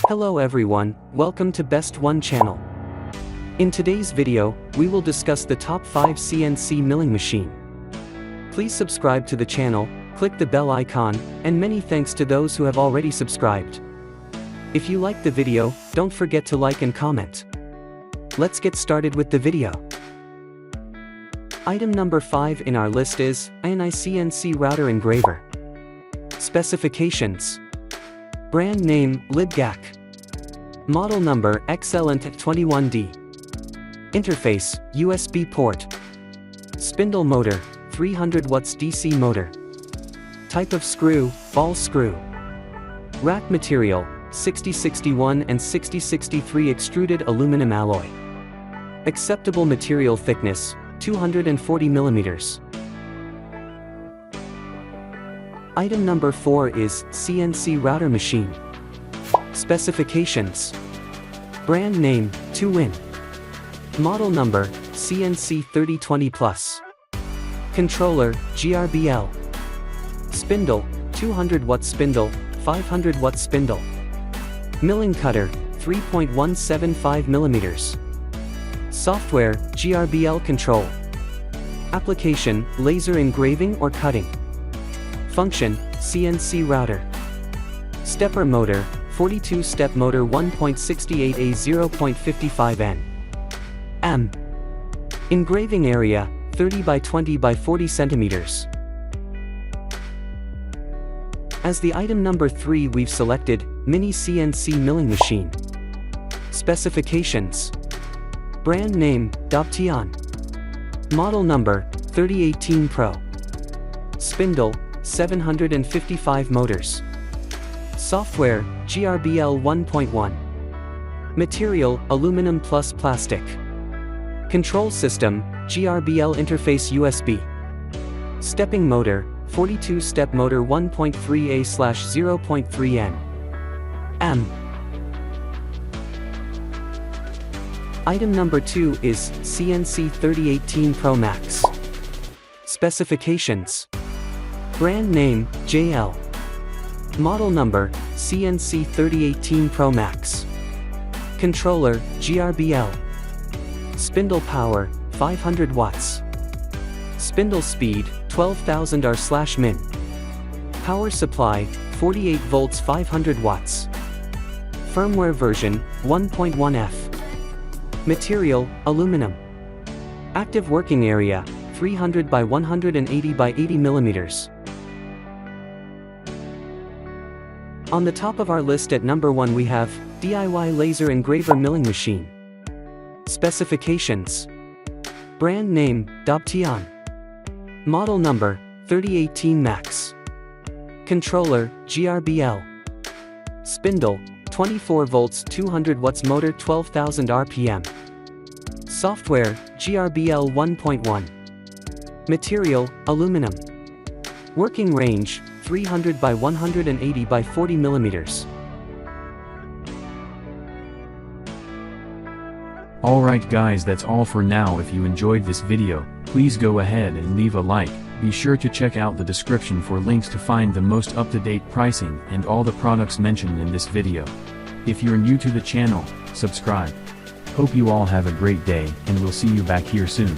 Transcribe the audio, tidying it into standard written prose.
Hello everyone, welcome to Best One channel. In today's video, we will discuss the top 5 CNC milling machine. Please subscribe to the channel, click the bell icon, and many thanks to those who have already subscribed. If you liked the video, don't forget to like and comment. Let's get started with the video. Item number 5 in our list is CNC Router Engraver. Specifications. Brand name, Libgac. Model number, XLNT21D. Interface, USB port. Spindle motor, 300 watts DC motor. Type of screw, ball screw. Rack material, 6061 and 6063 extruded aluminum alloy. Acceptable material thickness, 240 millimeters. Item number 4 is CNC Router Machine. Specifications. Brand name, 2Win. Model number, CNC 3020 Plus. Controller, GRBL. Spindle, 200 watt spindle, 500 watt spindle. Milling cutter, 3.175 millimeters. Software, GRBL control. Application, laser engraving or cutting. Function, CNC router. Stepper motor, 42-step motor 1.68A 0.55 N. Engraving area, 30 by 20 by 40 centimeters. As the item number 3 we've selected, Mini CNC Milling Machine. Specifications. Brand name, Dobtion. Model number, 3018 Pro. Spindle, 755 motors. Software, GRBL 1.1. Material, aluminum plus plastic. Control system, GRBL interface USB. Stepping motor, 42-step motor 1.3A/0.3 N. Item number 2 is CNC 3018 Pro Max. Specifications. Brand name, JL. Model number, CNC 3018 Pro Max. Controller, GRBL. Spindle power, 500 watts. Spindle speed, 12,000 R/min. Power supply, 48 volts 500 watts. Firmware version, 1.1F. Material, aluminum. Active working area, 300 by 180 by 80 millimeters. On the top of our list at number 1 we have DIY Laser Engraver Milling Machine. Specifications. Brand name, Dobtion. Model number, 3018 Max. Controller, GRBL. Spindle, 24 volts 200 watts motor 12,000 RPM. Software, GRBL 1.1. Material, aluminum. Working range, 300 by 180 by 40 millimeters. Alright guys, that's all for now. If you enjoyed this video, please go ahead and leave a like. Be sure to check out the description for links to find the most up-to-date pricing and all the products mentioned in this video. If you're new to the channel, subscribe. Hope you all have a great day, and we'll see you back here soon.